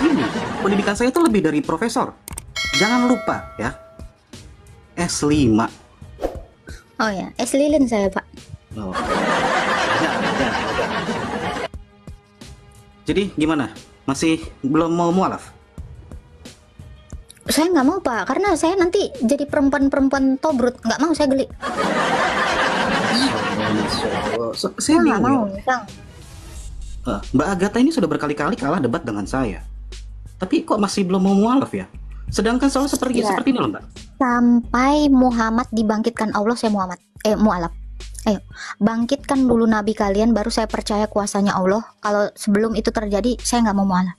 ini, pendidikan saya itu lebih dari profesor. Jangan lupa ya, S5. Oh ya, es lilin saya, Pak. Oh. Udah. Jadi gimana? Masih belum mau mualaf? Saya nggak mau, Pak, karena saya nanti jadi perempuan-perempuan tobrut. Nggak mau, saya geli. Saya Nggak bingung mau, ya. Kang. Mbak Agatha ini sudah berkali-kali kalah debat dengan saya. Tapi kok masih belum mau mualaf ya? Sedangkan soal seperti Ya. ini loh, Mbak. Sampai Muhammad dibangkitkan Allah, saya mualaf. Ayo, bangkitkan dulu nabi kalian, baru saya percaya kuasanya Allah. Kalau sebelum itu terjadi, saya nggak mau mualaf.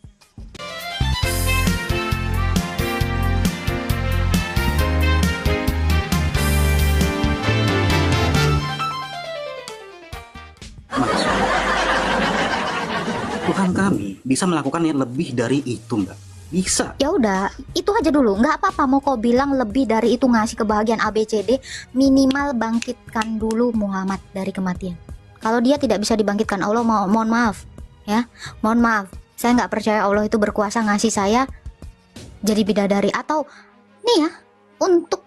Maksudnya, Tuhan kami bisa melakukan yang lebih dari itu, Mbak. Bisa. Ya udah, itu aja dulu. Nggak apa-apa mau kau bilang lebih dari itu, ngasih kebahagiaan ABCD, minimal bangkitkan dulu Muhammad dari kematian. Kalau dia tidak bisa dibangkitkan Allah, mohon maaf ya, mohon maaf, saya nggak percaya Allah itu berkuasa ngasih saya jadi bidadari. Atau nih ya, untuk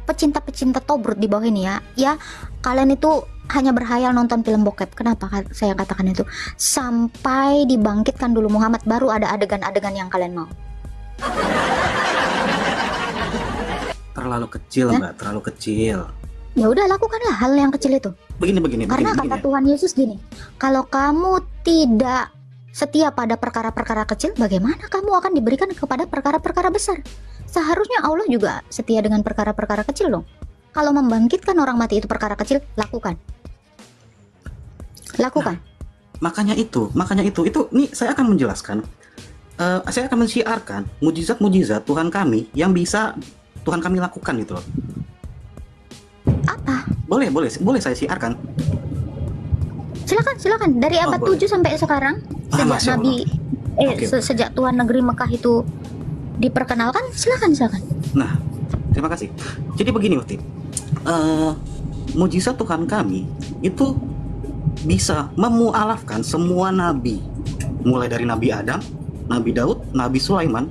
pecinta-pecinta tobrut di bawah ini ya kalian itu hanya berhayal nonton film bokep. Kenapa saya katakan itu? Sampai dibangkitkan dulu Muhammad, baru ada adegan-adegan yang kalian mau. Terlalu kecil, Ya? Mbak, terlalu kecil. Ya udah, lakukanlah hal yang kecil itu. Begini Karena kata ya. Tuhan Yesus gini, kalau kamu tidak setia pada perkara-perkara kecil, bagaimana kamu akan diberikan kepada perkara-perkara besar? Seharusnya Allah juga setia dengan perkara-perkara kecil dong. Kalau membangkitkan orang mati itu perkara kecil, lakukan. Makanya itu nih saya akan menjelaskan. Saya akan mensiarkan mujizat Tuhan kami yang bisa Tuhan kami lakukan gitu loh. Apa? Boleh saya siarkan. Silakan. Dari abad boleh. 7 sampai sekarang, sejak Masya Nabi Oke. sejak Tuhan negeri Mekah itu diperkenalkan, silakan. Nah, terima kasih. Jadi begini, Ukti. Mujizat Tuhan kami itu bisa memualafkan semua nabi, mulai dari Nabi Adam, Nabi Daud, Nabi Sulaiman,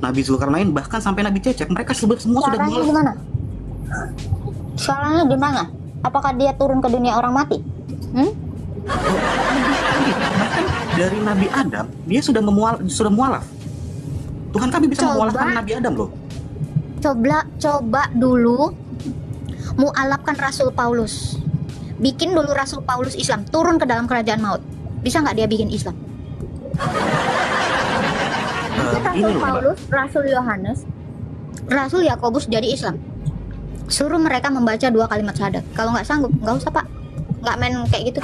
Nabi Zulkarnain, bahkan sampai Nabi Cecep. Mereka semua sudah Caranya mualaf. gimana? Caranya gimana? Apakah dia turun ke dunia orang mati? Bahkan dari Nabi Adam dia sudah mualaf. Tuhan kami bisa memualafkan Nabi Adam loh. Coba dulu mualafkan Rasul Paulus. Bikin dulu Rasul Paulus Islam, turun ke dalam kerajaan maut. Bisa nggak dia bikin Islam? Ini Rasul loh, Mbak. Paulus, Rasul Yohanes, Rasul Yakobus jadi Islam. Suruh mereka membaca 2 kalimat syahadat. Kalau nggak sanggup, nggak usah, Pak. Nggak main kayak gitu.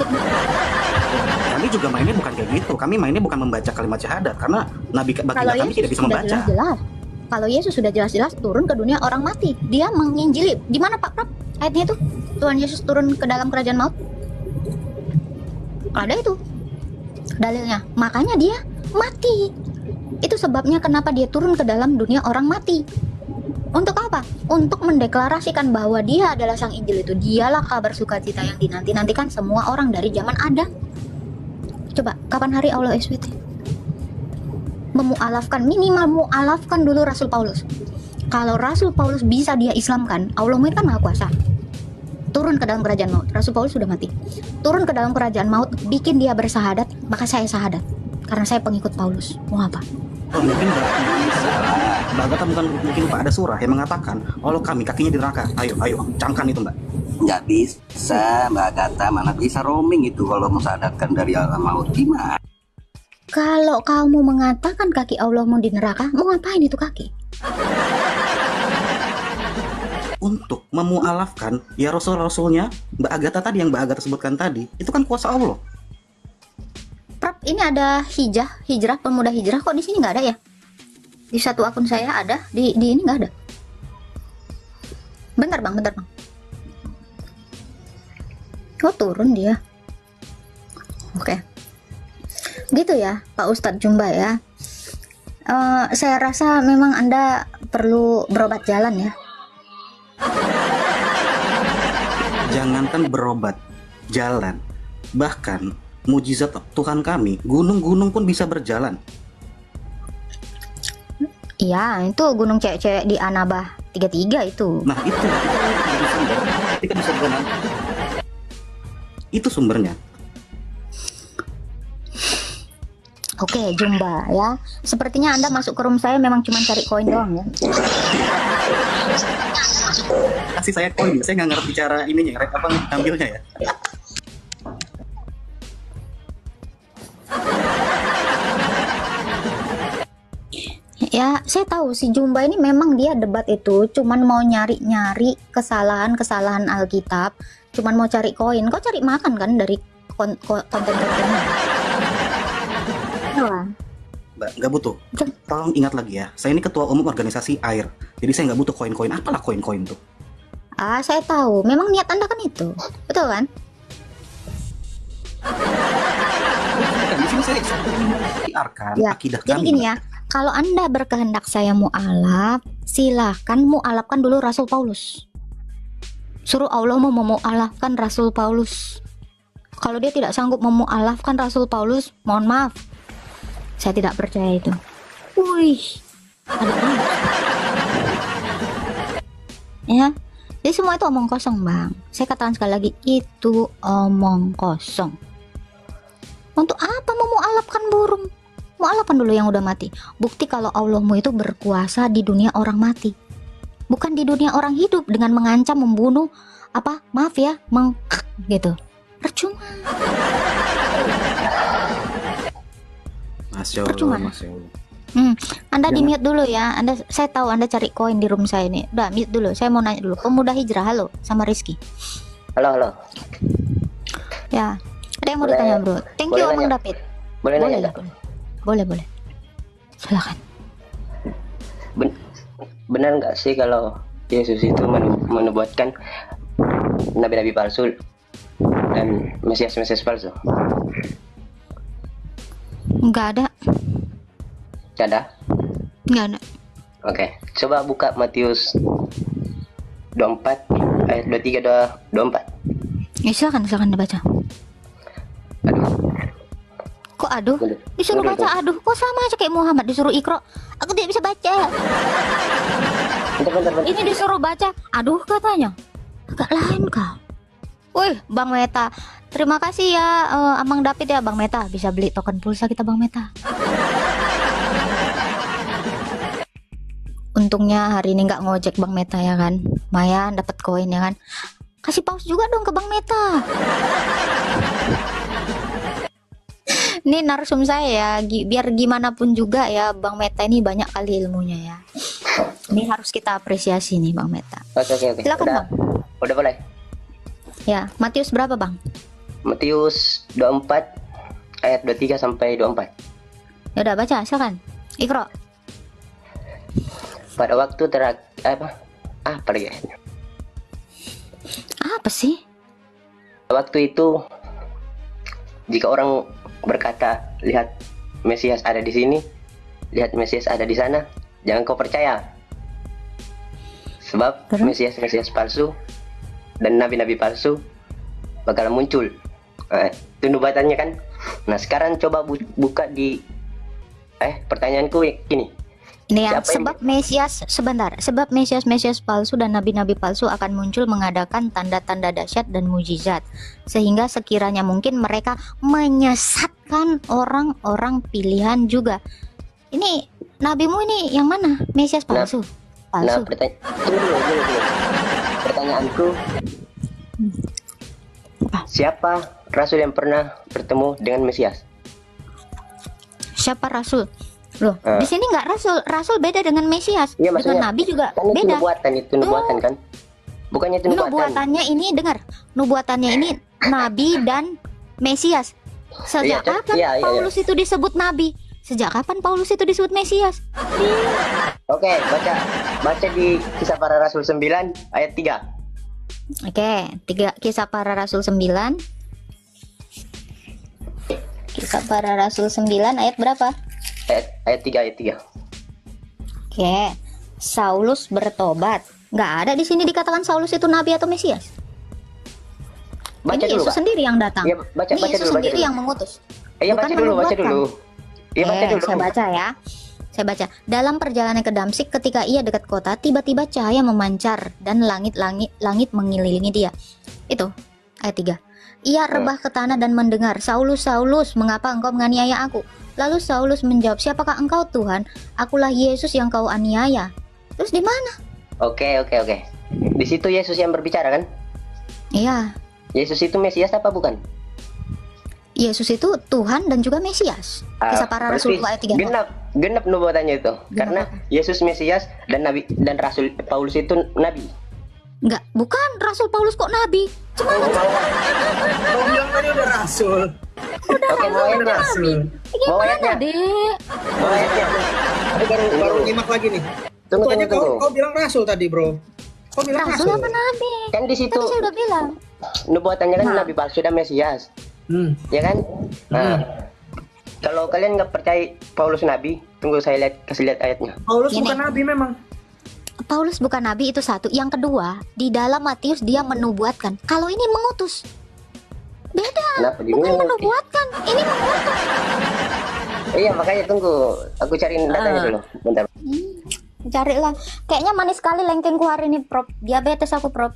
Kami juga mainnya bukan kayak gitu. Kami mainnya bukan membaca kalimat syahadat karena Nabi baginda kami tidak bisa sudah membaca. jelas-jelas. Kalau Yesus sudah jelas-jelas turun ke dunia orang mati. Dia menginjili. Di mana, Pak Prab? Ayatnya itu Tuhan Yesus turun ke dalam kerajaan maut. Ada itu dalilnya. Makanya dia mati. Itu sebabnya kenapa dia turun ke dalam dunia orang mati. Untuk apa? Untuk mendeklarasikan bahwa dia adalah sang Injil itu. Dialah kabar sukacita yang dinanti-nantikan semua orang dari zaman Adam. Coba, kapan hari Allah SWT? Minimal mualafkan dulu Rasul Paulus. Kalau Rasul Paulus bisa dia Islamkan, Allah kan maha kuasa. Turun ke dalam kerajaan maut. Rasul Paulus sudah mati. Turun ke dalam kerajaan maut, bikin dia bersahadat, maka saya sahadat. Karena saya pengikut Paulus. Mau apa? Oh, mungkin Mbak Agatha mungkin lupa ada surah yang mengatakan Allah kami kakinya di neraka. Ayo camkan itu, Mbak. Nggak bisa, Mbak Agatha, mana bisa roaming itu kalau mensadarkan dari alam maut. Gimana? Kalau kamu mengatakan kaki Allah mau di neraka, mau ngapain itu kaki? Untuk memualafkan ya rasul-rasulnya Mbak Agatha tadi, yang Mbak Agatha sebutkan tadi, itu kan kuasa Allah. Prap, ini ada hijrah, pemuda hijrah, kok di sini nggak ada ya? Di satu akun saya ada, di ini nggak ada. Bentar bang. Oh, turun dia. Oke. Gitu ya, Pak Ustadz Jumba ya. Saya rasa memang Anda perlu berobat jalan ya. Jangankan berobat jalan, bahkan mujizat Tuhan kami, gunung-gunung pun bisa berjalan. Iya, itu gunung cewek-cewek di Anabah 33 itu. Nah itu jadi sumber ketika di surga nanti. Itu sumbernya. Oke, Jumba ya. Sepertinya Anda masuk ke room saya memang cuma cari koin doang ya. Kasih saya koin, saya nggak ngerti cara ininya, apa ngambilnya ya. Ya, saya tahu si Jumba ini memang dia debat itu cuman mau nyari-nyari kesalahan-kesalahan Alkitab, cuman mau cari koin. Kau cari makan kan dari konten-kontennya. Ya, Mbak, nggak butuh. Tolong ingat lagi ya, saya ini ketua umum organisasi AIR, jadi saya nggak butuh koin-koin. Apalah koin-koin tuh? saya tahu. Memang niat Anda kan itu. Betul kan? Bukan, di sini saya siarkan Ya, akidah jadi kami. gini ya. Kalau Anda berkehendak saya mu'alaf, silahkan mu'alafkan dulu Rasul Paulus. Suruh Allah mau memu'alafkan Rasul Paulus. Kalau dia tidak sanggup memu'alafkan Rasul Paulus, mohon maaf, saya tidak percaya itu. Wih, ada apa? Ya, jadi semua itu omong kosong, Bang. Saya katakan sekali lagi, itu omong kosong. Untuk apa memu'alafkan burung? Mu'alafkan dulu yang udah mati. Bukti kalau Allahmu itu berkuasa di dunia orang mati, bukan di dunia orang hidup dengan mengancam, membunuh, maaf ya, gitu. Percuma. Masya Percuma. Allah, Masya Allah. Anda di Jangan. mute dulu ya. Saya tahu Anda cari koin di room saya ini. Udah mute dulu. Saya mau nanya dulu. Pemuda Hijrah, halo, sama Rizky. Halo. Ya, ada yang mau Boleh- ditanya, Bro? Thank you, boleh Omang nanya? David. Boleh nanya Boleh, nggak? boleh. Silakan. Benar nggak sih kalau Yesus itu menubuatkan nabi-nabi palsu dan mesias-mesias palsu? Nggak ada. Nggak ada? Nggak ada. Oke, coba buka Matius 24 ayat 23 24. Ya, silakan dibaca. Aduh, Kok aduh? Boleh. Disuruh Boleh, baca aduh. Kok sama aja kayak Muhammad disuruh ikro. Aku tidak bisa baca. bentar. Ini disuruh baca aduh katanya. Agak lain kau. Wih, Bang Meta. Terima kasih ya Amang David ya Bang Meta. Bisa beli token pulsa kita Bang Meta. Untungnya hari ini nggak ngojek Bang Meta ya kan. Lumayan dapat koin ya kan. Kasih pause juga dong ke Bang Meta. Ini narsum saya ya, biar gimana pun juga ya Bang Meta ini banyak kali ilmunya ya. Ini harus kita apresiasi nih Bang Meta. Oke. Silakan, Udah, Bang. udah boleh. Ya, Matius berapa Bang? Matius 24 ayat 23 sampai 24. Ya udah baca, silakan. Ikro. Pada waktu apa lagi? Apa sih? Waktu itu jika orang berkata, lihat Mesias ada di sini, lihat Mesias ada di sana, jangan kau percaya. Sebab Terus? Mesias palsu dan nabi-nabi palsu bakal muncul. Itu nubuatannya kan. Nah sekarang coba buka di pertanyaanku gini. Ini ya, Siapa yang- sebab Mesias palsu dan nabi-nabi palsu akan muncul mengadakan tanda-tanda dahsyat dan mujizat, sehingga sekiranya mungkin mereka menyesatkan orang-orang pilihan juga. Ini nabimu ini yang mana? Mesias palsu? Nah Palsu. tunggu dulu. Pertanyaanku, Apa? siapa rasul yang pernah bertemu dengan Mesias? Siapa rasul? Loh, Ah. di sini nggak rasul. Rasul beda dengan Mesias. Iya, maksudnya- Dengan nabi juga Kan itu beda. nubuatan kan? Bukannya itu nubuatan? Nubuatannya ini dengar. Nubuatannya ini nabi dan Mesias. Sejak Iya, kapan iya. Paulus itu disebut nabi? Sejak kapan Paulus itu disebut Mesias? Oke, baca di Kisah Para Rasul 9 ayat 3. Oke, Kisah Para Rasul 9. Kisah Para Rasul 9 ayat berapa? Ayat 3. Oke. Saulus bertobat. Nggak ada di sini dikatakan Saulus itu nabi atau Mesias. Baca Ini dulu, Yesus Pak. sendiri yang datang. Iya, baca Ini Yesus dulu. sendiri yang mengutus. Iya, bukan baca dulu. menubuatkan. Iya, baca dulu. Saya baca ya. Saya baca, dalam perjalanan ke Damsik ketika ia dekat kota, tiba-tiba cahaya memancar dan langit mengelilingi dia. Itu ayat 3. Ia rebah ke tanah dan mendengar, Saulus, Saulus, mengapa engkau menganiaya aku? Lalu Saulus menjawab, siapakah engkau Tuhan? Akulah Yesus yang kau aniaya. Terus di mana? Oke. Di situ Yesus yang berbicara kan? Iya, Yesus itu Mesias apa bukan? Yesus itu Tuhan dan juga Mesias. Kisah para Rasul 2 ayat 3. Genap nubuatannya itu. Genap Karena apa? Yesus Mesias dan Nabi dan Rasul Paulus itu nabi. Enggak, bukan Rasul Paulus kok nabi. Cuma Kau bilang tadi udah rasul. Oke, mau ayatnya. Rasul. Mau gimana, ayatnya. Dek? Mau ayatnya. Tapi kan Baru nyimak lagi nih. Tunggu. Itu aja kau bilang rasul tadi, bro. Kau bilang Rasul rasul. apa nabi? Kan di situ Tadi saya udah bilang. nubuatannya kan Nah. nabi palsu dan Mesias. Ya kan? Kalau kalian nggak percaya Paulus nabi, tunggu saya kasih lihat ayatnya. Paulus Gini. bukan nabi memang. Paulus bukan nabi, itu satu. Yang kedua, di dalam Matius dia menubuatkan. Kalau ini mengutus. Beda. Kenapa Bukan diulang? menubuatkan. Ini mengutus. Iya, makanya tunggu. Aku cariin datanya dulu. Bentar. Carilah. Kayaknya manis sekali lengkengku hari ini, Prof. Diabetes aku, Prof.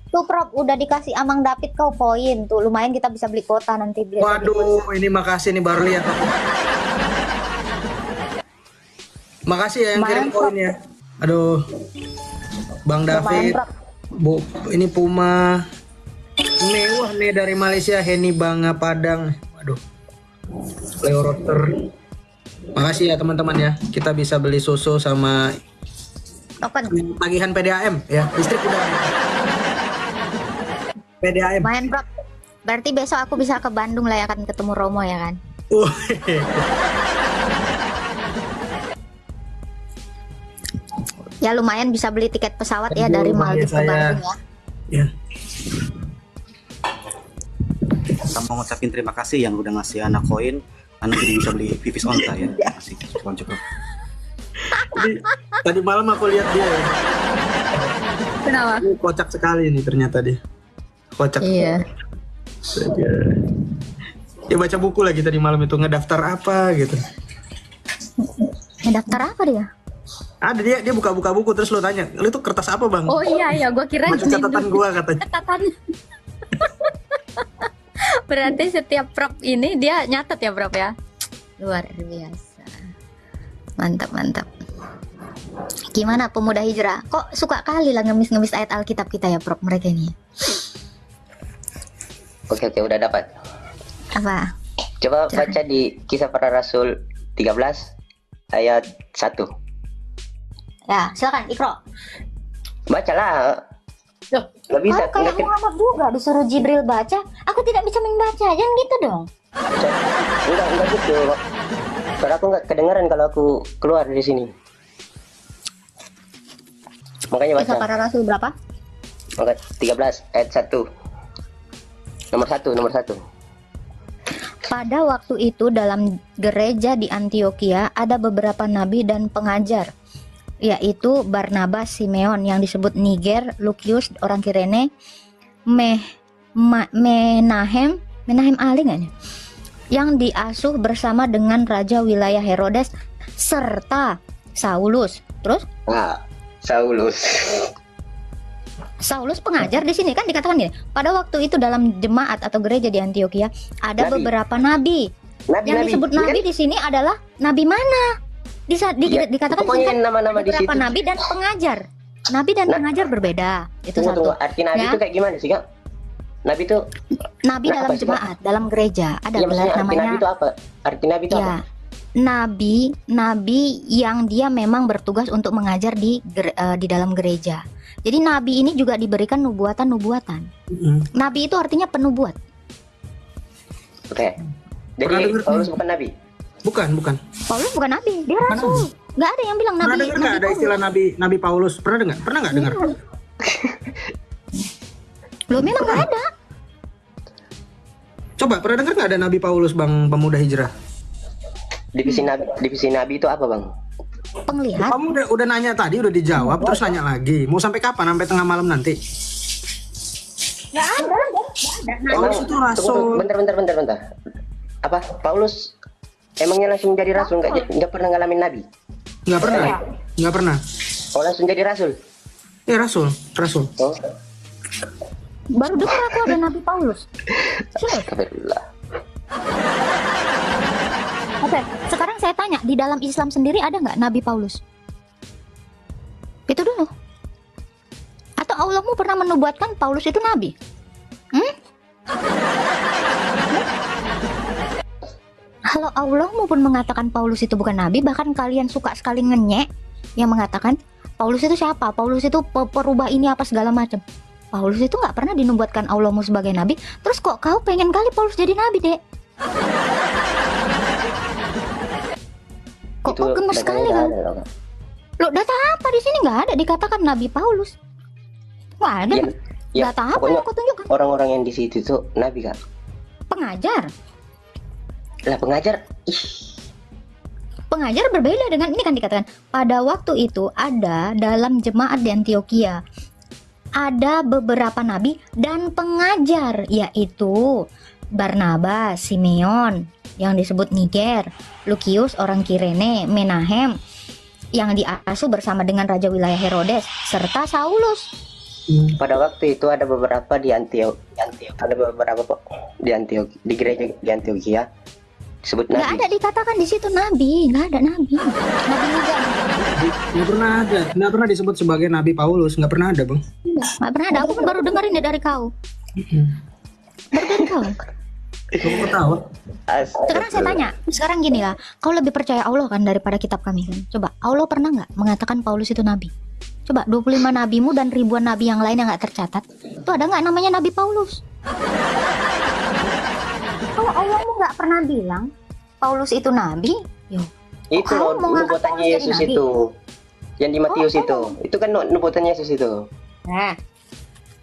Tuh, Prof, udah dikasih Amang David kau poin. Tuh, lumayan kita bisa beli kuota nanti. Waduh, ini makasih nih baru lihat aku. Makasih ya yang kirim Lumayan, koinnya. Aduh. Bang Lumayan, David. Prof. Bu, ini Puma. Mewah nih dari Malaysia, Henny Banga Padang. Waduh. Leo Rotter. Makasih ya teman-teman ya. Kita bisa beli susu sama Open. tagihan PDAM ya. Listrik udah. PDAM. Lumayan, Prof. Berarti besok aku bisa ke Bandung lah ya, akan ketemu Romo ya kan? Ya lumayan bisa beli tiket pesawat ya Aduh, dari bahaya Maldives ke saya. Bandung ya. Ya. Kita mau ngucapin terima kasih yang udah ngasih anak koin. Anak jadi bisa beli pipis onta ya. Terima kasih. Cukup. Tadi malam aku lihat dia ya. Kenapa? Ini kocak sekali nih ternyata dia. Kocak. Iya. Dia baca buku lagi tadi malam itu, ngedaftar apa gitu. Daftar apa dia? Ada dia buka-buka buku terus lo tanya, "Lu itu kertas apa, Bang?" Oh iya, gua kira Baca catatan gua katanya. catatan. Berarti setiap prop ini dia nyatet ya, Prof ya. Luar biasa. Mantap. Gimana pemuda hijrah? Kok suka kali lah ngemis-ngemis ayat Alkitab kita ya, Prof, mereka ini? Oke, udah dapat. Apa? Coba Silakan. baca di Kisah Para Rasul 13 ayat 1. Ya, silakan Ikro. Bacalah. Loh, Gak bisa. kamu kayak Muhammad juga disuruh Jibril baca, aku tidak bisa membaca, jangan gitu dong. Enggak gitu. Kalau aku nggak kedengaran kalau aku keluar dari sini. Makanya baca. Kisah para Rasul berapa? Maka 13 ayat 1. Nomor 1. Pada waktu itu dalam gereja di Antioquia ada beberapa nabi dan pengajar, yaitu Barnabas, Simeon yang disebut Niger, Lukius orang Kirene, Menahem Ali nggak nih? Yang diasuh bersama dengan raja wilayah Herodes serta Saulus. Terus Saulus pengajar di sini kan dikatakan gini. Pada waktu itu dalam jemaat atau gereja di Antioquia ada Nabi. beberapa nabi. Yang disebut nabi di sini adalah nabi mana? Dikatakan di sini pokoknya kan nama-nama ada di beberapa situ. nabi dan pengajar. Nabi dan pengajar berbeda. Itu Tunggu. satu. Arti nabi Ya. itu kayak gimana sih, Kak? Nabi itu Nabi Nah, dalam apa sih, Kak? jemaat, dalam gereja ada ya, maksudnya arti namanya. nabi itu apa? Arti nabi itu Ya, apa? nabi yang dia memang bertugas untuk mengajar di dalam gereja. Jadi nabi ini juga diberikan nubuatan. Nabi itu artinya penubuat. Oke. Pernah Jadi dengar- Paulus bukan nabi. Bukan. Paulus bukan nabi, dia rasul. Nggak ada yang bilang Pernah nabi. dengar nggak ada istilah Nabi Paulus? Pernah dengar? Pernah nggak dengar? Loh, memang nggak ada. Coba pernah dengar nggak ada Nabi Paulus, Bang Pemuda Hijrah? Divisi nabi itu apa, Bang? Penglihat. Kamu udah nanya tadi, udah dijawab, terus nanya lagi. Mau sampai kapan? Sampai tengah malam nanti? Nggak ada. Paulus itu rasul. Bentar. Apa? Paulus emangnya langsung jadi rasul? Nggak pernah ngalamin nabi? Nggak pernah. Oh, langsung jadi rasul? Ya rasul. Oh, Baru dengar aku ada Nabi Paulus. Serius. astagfirullah. Oke, sekarang saya tanya, di dalam Islam sendiri ada nggak Nabi Paulus? Itu dulu. Atau Allahmu pernah menubuatkan Paulus itu nabi? Kalau Allahmu pun mengatakan Paulus itu bukan nabi, bahkan kalian suka sekali ngenyek yang mengatakan Paulus itu siapa? Paulus itu perubah ini apa segala macam. Paulus itu nggak pernah dinubuatkan Allahmu sebagai nabi. Terus kok kau pengen kali Paulus jadi nabi, Dek? Kok gemes sekali kan? Loh, data apa di sini nggak ada dikatakan Nabi Paulus? Nggak ada. Ya, Data apa pokoknya yang aku tunjukkan? orang-orang yang di situ tuh nabi, Kak. Pengajar. Lah pengajar, Pengajar berbeda dengan ini kan dikatakan pada waktu itu ada dalam jemaat di Antioquia ada beberapa nabi dan pengajar, yaitu Barnabas, Simeon yang disebut Niger, Lukius orang Kirene, Menahem yang diasuh bersama dengan raja wilayah Herodes, serta Saulus. pada waktu itu ada beberapa di Antioquia, di gereja di Antioquia disebut Nggak nabi. ada dikatakan di situ nabi, nggak ada nabi. Nabi juga Nggak pernah disebut sebagai Nabi Paulus. Nggak pernah ada, Bang. nggak pernah ada. Aku pun baru dengar ini dari kau. Baru dari kau. Kamu ketawa. Sekarang saya tanya, sekarang gini lah, kau lebih percaya Allah kan daripada kitab kami kan? Coba, Allah pernah nggak mengatakan Paulus itu nabi? Coba, 25 nabimu dan ribuan nabi yang lain yang nggak tercatat, itu ada nggak namanya Nabi Paulus? Kalau Allahmu nggak pernah bilang Paulus itu nabi, yo, Itu kau mau ngangkat nubuatannya Paulus jadi Yesus nabi? itu. Yang di Matius Oh, itu kan nubuatannya Yesus itu. Nah,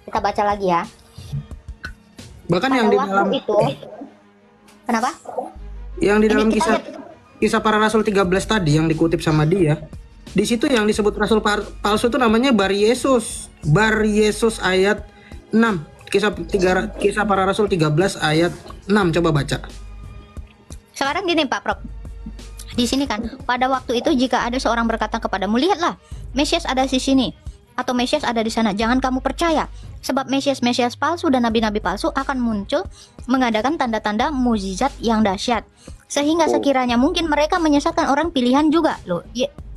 kita baca lagi ya. Bahkan Pada yang di waktu dalam itu, kenapa? dalam Ini kita kisah para rasul 13 tadi yang dikutip sama dia, di situ yang disebut rasul palsu itu namanya Bar Yesus ayat 6. Kisah para rasul 13 ayat 6, coba baca. Sekarang gini Pak Prof. Di sini kan, pada waktu itu jika ada seorang berkata kepadamu, lihatlah, Mesias ada di sini, atau Mesias ada di sana, jangan kamu percaya, sebab Mesias palsu dan nabi-nabi palsu akan muncul mengadakan tanda-tanda mukjizat yang dahsyat, sehingga sekiranya mungkin mereka menyesatkan orang pilihan juga. Loh,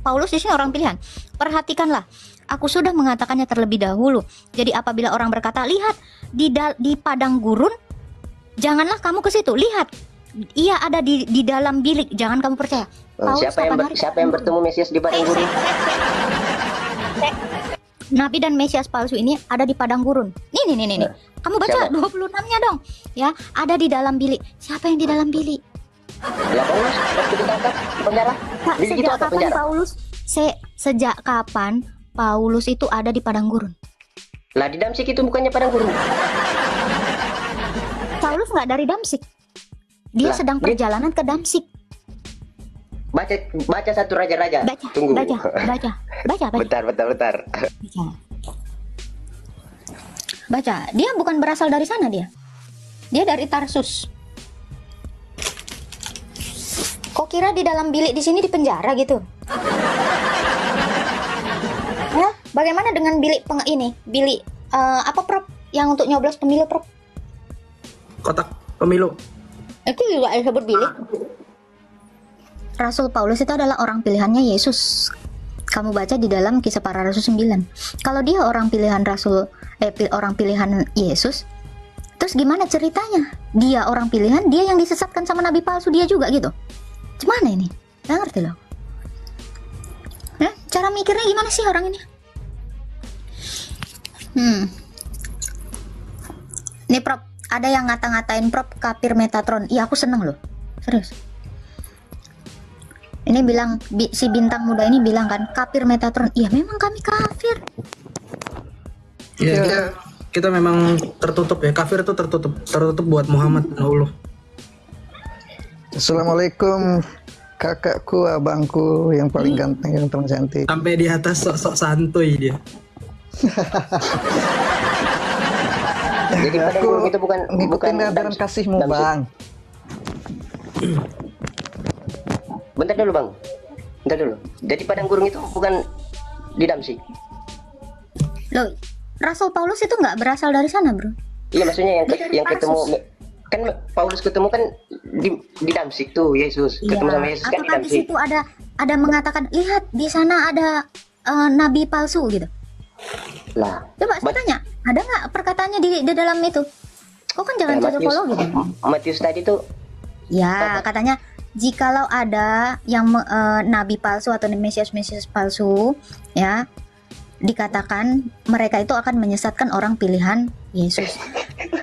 Paulus di sini orang pilihan. Perhatikanlah, aku sudah mengatakannya terlebih dahulu. Jadi apabila orang berkata, lihat di padang gurun, janganlah kamu ke situ. Lihat, ia ada di dalam bilik, jangan kamu percaya. Paulus Siapa yang bertemu Mesias di padang gurun? Nabi dan Mesias palsu ini ada di padang gurun. Nih. Kamu baca Siapa? 26-nya dong. Ya, ada di dalam bilik. Siapa yang di dalam bilik? Ya Paulus waktu ditangkap di penjara. Pak, Bilik itu sejak apa kapan penjara? Paulus? Sejak kapan Paulus itu ada di padang gurun? Lah di Damsik itu bukannya padang gurun. Paulus nggak dari Damsik. Dia Lah, sedang perjalanan ke Damsik. Baca satu raja-raja. Tunggu. Baca. Bentar. Baca. Dia bukan berasal dari sana dia. Dia dari Tarsus. Kok kira di dalam bilik di sini di penjara gitu? Ya, bagaimana dengan bilik Bilik apa Prof? Yang untuk nyoblos pemilu Prof? Kotak pemilu. Itu juga disebut bilik. Rasul Paulus itu adalah orang pilihannya Yesus. Kamu baca di dalam Kisah Para Rasul 9. Kalau dia orang pilihan orang pilihan Yesus, terus gimana ceritanya? Dia orang pilihan, dia yang disesatkan sama nabi palsu dia juga gitu. Gimana ini? Nggak ngerti loh. Cara mikirnya gimana sih orang ini? Nih Prof, ada yang ngata-ngatain Prof kafir Metatron. Iya, aku seneng loh. Serius. Ini bilang, si bintang muda ini bilang kan, kafir Metatron. Iya, memang kami kafir. Ya, kita memang tertutup ya. Kafir itu tertutup buat Muhammad dan Allah. Assalamualaikum kakakku, abangku yang paling ganteng, yang paling cantik. Sampai di atas sok-sok santuy dia. Jadi padang Aku gurun itu bukan ngikutin ajaran Damsik. kasihmu, Damsik. Bang. Bentar dulu bang. Bentar dulu. Jadi padang gurun itu bukan di Damsik. Loh, Rasul Paulus itu nggak berasal dari sana, bro. Iya maksudnya Dari yang ketemu Tarsus. kan Paulus ketemu kan di Damsik tuh Yesus ketemu sama Yesus kan di Apakah di Damsik. situ ada mengatakan, lihat di sana ada nabi palsu gitu? Lah. Coba saya tanya, ada nggak perkataannya di dalam itu? Kok kan jangan cocokologi gitu? Matius tadi tuh Ya, katanya jikalau ada yang nabi palsu atau mesias palsu, ya, dikatakan mereka itu akan menyesatkan orang pilihan Yesus.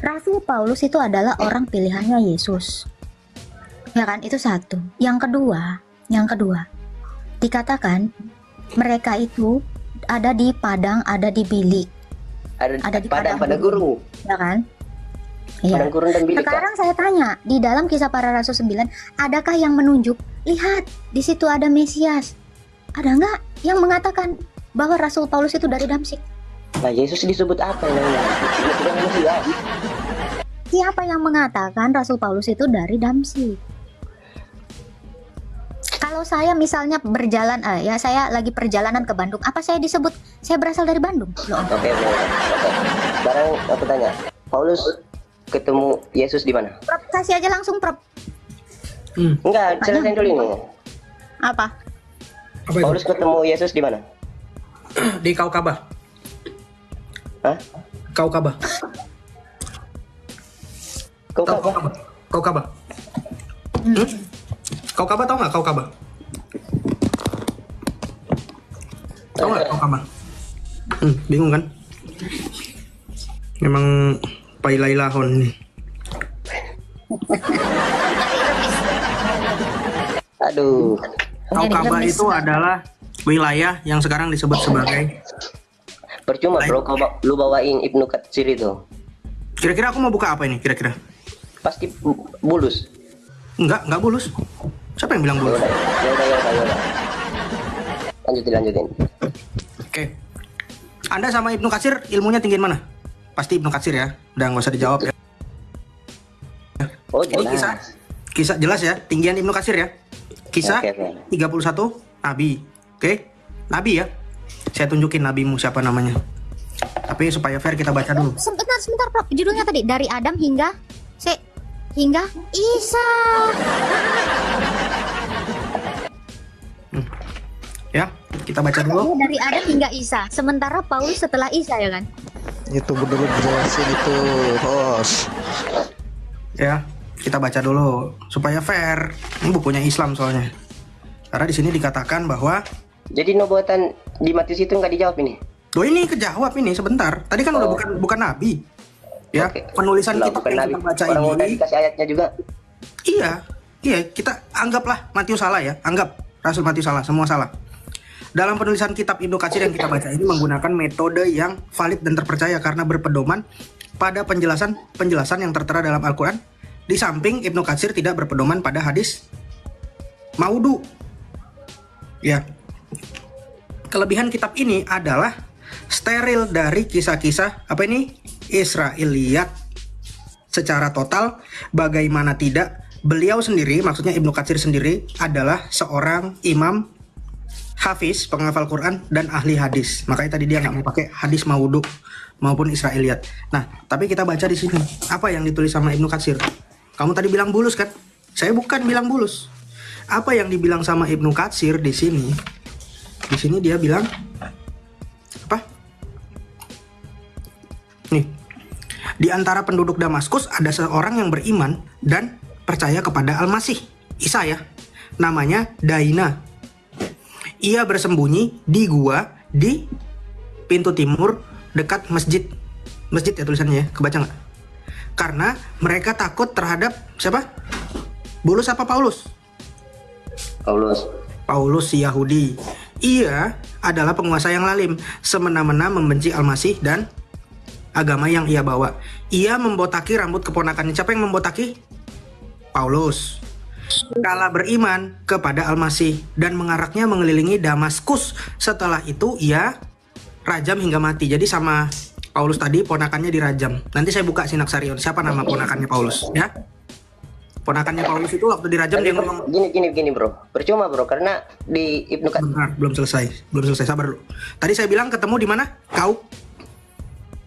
Rasul Paulus itu adalah orang pilihannya Yesus. Ya kan? Itu satu. Yang kedua, dikatakan mereka itu ada di padang, ada di bilik, ada di padang padang gurun. ya kan? Iya. Padang gurun dan bilik. Kak. Sekarang saya tanya, di dalam Kisah Para Rasul 9, adakah yang menunjuk, lihat, di situ ada Mesias? Ada nggak yang mengatakan bahwa Rasul Paulus itu dari Damsik? Nah, Yesus disebut apa namanya? Bukan manusia. Siapa yang mengatakan Rasul Paulus itu dari Damsik? Kalau saya misalnya berjalan, ya saya lagi perjalanan ke Bandung, apa saya disebut saya berasal dari Bandung? Loh, Oke. Sekarang aku tanya, Paulus ketemu Yesus di mana? Prof, kasih aja langsung, Prof. Enggak, selesai dulu ini. Apa? Apa itu? Paulus ketemu Yesus di mana? Di Kaukabah. Hah? Kaukabah. Kau Tahu apa? Kaukabah? Kaukabah. Kaukabah tahu nggak Kaukabah? Tahu nggak Kaukabah? Bingung kan? Memang pailailahon nih. Aduh. Kaukabah itu adalah wilayah yang sekarang disebut sebagai. Percuma bro, lu bawain Ibnu Katsir itu. Kira-kira aku mau buka apa ini? Kira-kira? Pasti bulus. Enggak bulus. Siapa yang bilang bulus? Yaudah. Lanjutin. Oke. Anda sama Ibnu Katsir ilmunya tinggiin mana? Pasti Ibnu Katsir ya. Udah nggak usah dijawab ya. Oh Ini jelas. kisah jelas ya. Tinggian Ibnu Katsir ya. Kisah Oke. 31 Nabi. Oke. Nabi ya. Saya tunjukin nabimu siapa namanya. Tapi supaya fair kita baca dulu. Sebentar, Prof. Judulnya tadi dari Adam hingga Isa. Ya, kita baca dulu. Dari Adam hingga Isa. Sementara Paulus setelah Isa ya kan? Itu dulu jelasin itu, host. Ya, kita baca dulu supaya fair. Ini bukunya Islam soalnya. Karena di sini dikatakan bahwa Jadi nubuatan di Matius itu nggak dijawab ini. loh ini kejawab ini sebentar. Tadi kan udah bukan nabi. Ya, Oke. penulisan Lah, kitab bukan yang nabi. kita baca Orang udah ini. dikasih ayatnya juga. Iya, kita anggaplah Matius salah ya. Anggap Rasul Matius salah, semua salah. Dalam penulisan kitab Ibnu Katsir yang kita baca ini menggunakan metode yang valid dan terpercaya karena berpedoman pada penjelasan yang tertera dalam Al-Quran. Di samping Ibnu Katsir tidak berpedoman pada hadis maudhu. Ya. Kelebihan kitab ini adalah steril dari kisah-kisah apa ini? Israiliyat secara total. Bagaimana tidak, beliau sendiri, maksudnya Ibnu Katsir sendiri adalah seorang imam hafiz, penghafal Quran dan ahli hadis. Makanya tadi dia nggak mau pakai hadis maudhu maupun Israiliyat. Nah, tapi kita baca di sini apa yang ditulis sama Ibnu Katsir. Kamu tadi bilang bulus kan? Saya bukan bilang bulus. Apa yang dibilang sama Ibnu Katsir di sini? Di sini dia bilang apa? Nih, di antara penduduk Damaskus ada seorang yang beriman dan percaya kepada Al-Masih, Isa ya. Namanya Daina. Ia bersembunyi di gua di pintu timur dekat masjid. Masjid ya tulisannya ya, kebaca nggak? Karena mereka takut terhadap siapa? Bulus apa Paulus? Paulus si Yahudi. Ia adalah penguasa yang lalim, semena-mena membenci Al-Masih dan agama yang ia bawa. Ia membotaki rambut keponakannya. Siapa yang membotaki? Paulus. Kala beriman kepada Al-Masih dan mengaraknya mengelilingi Damaskus. Setelah itu ia rajam hingga mati. Jadi sama Paulus tadi ponakannya dirajam. Nanti saya buka Sinaksarion. Siapa nama ponakannya Paulus? Ya. Ponakannya Paulus itu waktu dirajam dia ngomong Gini bro, percuma bro, karena di Ibnu Katsir bentar, belum selesai, sabar dulu. Tadi saya bilang ketemu di mana? Kau?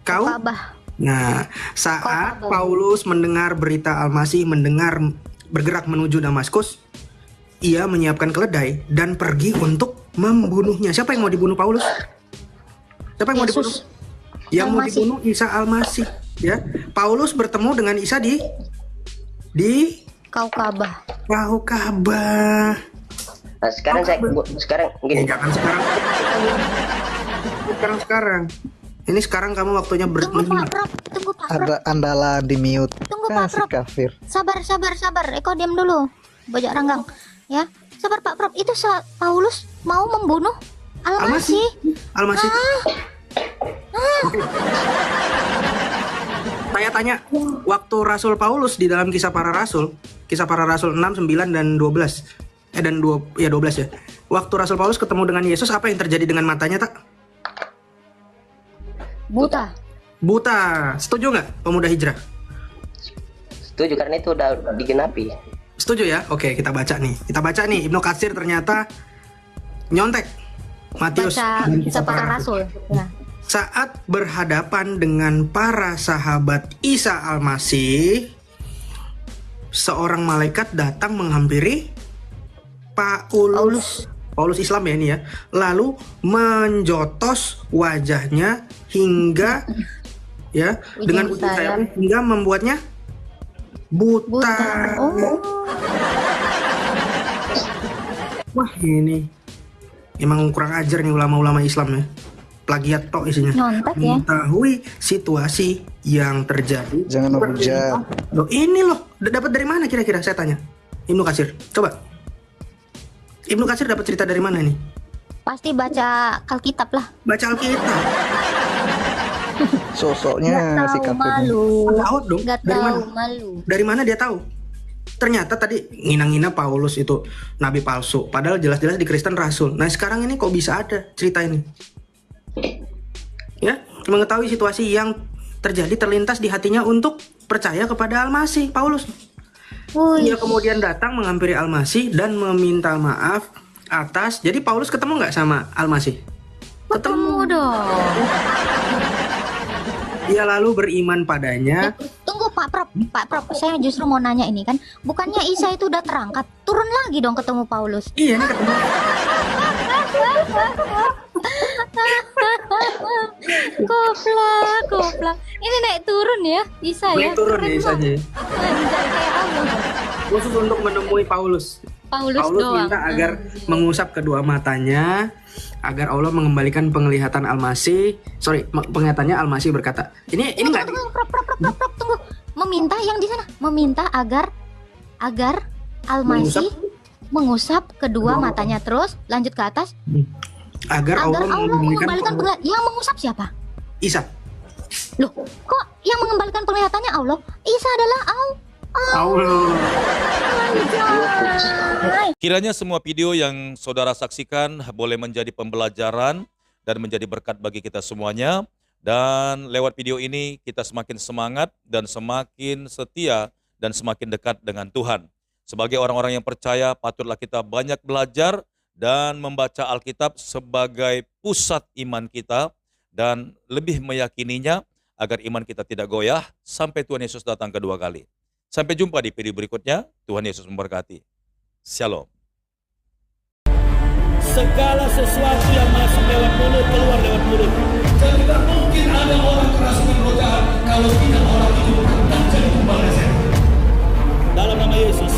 Ka'bah. Nah, saat Paulus mendengar berita Al-Masih, bergerak menuju Damaskus, ia menyiapkan keledai dan pergi untuk membunuhnya. Siapa yang mau dibunuh Paulus? Siapa yang mau dibunuh? Yang mau dibunuh Isa Al-Masih. Ya, Paulus bertemu dengan Isa di Ka'bah. Ka'bah. Nah, sekarang gini. Jangan sekarang. Ini sekarang kamu waktunya Tunggu Pak Prof. Ada Andala di mute. Tunggu Pak Si Prof. kafir. Sabar. Eko diam dulu. Bajak ranggang. Ya. Sabar Pak Prof. Itu Paulus mau membunuh Al-Masih. Al-Masih. Saya tanya, waktu Rasul Paulus di dalam Kisah Para Rasul 6, 9 dan 12. 12 ya. Waktu Rasul Paulus ketemu dengan Yesus, apa yang terjadi dengan matanya, tak? Buta. Setuju nggak pemuda hijrah? Setuju, karena itu udah digenapi. Setuju ya? Oke, kita baca nih. Ibnu Katsir ternyata nyontek Matius Baca Kisah Para Rasul. Ya. saat berhadapan dengan para sahabat Isa Al-Masih, seorang malaikat datang menghampiri Paulus Islam ya ini ya, lalu menjotos wajahnya hingga ya dengan ujung sayap hingga membuatnya buta. Wah, ini emang kurang ajar nih ulama-ulama Islam ya. Plagiat tok isinya. Nyontek ya. Mengetahui situasi yang terjadi. Jangan hujat. Loh ini loh, dapat dari mana kira-kira saya tanya? Ibnu Katsir, coba. Ibnu Katsir dapat cerita dari mana nih? Pasti baca Alkitab lah. Baca Alkitab. Sosoknya si kafir. Tahu dong. Gak Dari tahu mana? malu. Dari mana dia tahu? Ternyata tadi ngina-ngina Paulus itu nabi palsu. Padahal jelas-jelas di Kristen rasul. Nah sekarang ini kok bisa ada cerita ini? Ya, mengetahui situasi yang terjadi terlintas di hatinya untuk percaya kepada Al-Masih, Paulus. Dia kemudian datang menghampiri Al-Masih dan meminta maaf atas. Jadi Paulus ketemu nggak sama Al-Masih? Ketemu dong. Dia lalu beriman padanya. Tunggu Pak Prof, saya justru mau nanya ini kan, bukannya Isa itu udah terangkat, turun lagi dong ketemu Paulus. Iya, ini ketemu. Koplak. Ini naik turun ya, Isa ya. Naik turun ya Isanya. Kayak Allah. Khusus untuk menemui Paulus. Paulus doang. Minta agar mengusap kedua matanya, agar Allah mengembalikan penglihatan Al-Masih. Penglihatannya Al-Masih berkata. Ini enggak. Tunggu. Meminta yang di sana, meminta agar Al-Masih mengusap kedua matanya, terus lanjut ke atas. Agar Allah mengembalikan penglihatan. Yang mengusap siapa? Isa. Loh, kok yang mengembalikan penglihatannya Allah? Isa adalah Allah. Kiranya semua video yang saudara saksikan boleh menjadi pembelajaran dan menjadi berkat bagi kita semuanya. Dan lewat video ini kita semakin semangat dan semakin setia dan semakin dekat dengan Tuhan. Sebagai orang-orang yang percaya, patutlah kita banyak belajar dan membaca Alkitab sebagai pusat iman kita dan lebih meyakininya agar iman kita tidak goyah sampai Tuhan Yesus datang kedua kali. Sampai jumpa di video berikutnya. Tuhan Yesus memberkati. Shalom. Segala sesuatu yang masuk lewat mulut, keluar lewat mulut. Tidak mungkin ada orang kerasukan roh jahat kalau tidak orang itu bukan jadi tumbal setan. Dalam nama Yesus,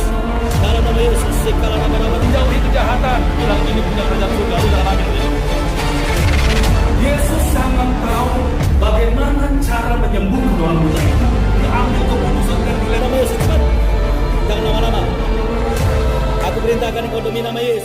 segala nama-nama dijauhi kejahatan. Bilang ini punya kerajaan surga dalam amin. Yesus sangat tahu bagaimana cara menyembuhkan orang buta itu. Ambil keputusan dan dalam nama Yesus, cepat. Jangan lama-lama. Aku perintahkan engkau demi nama Yesus.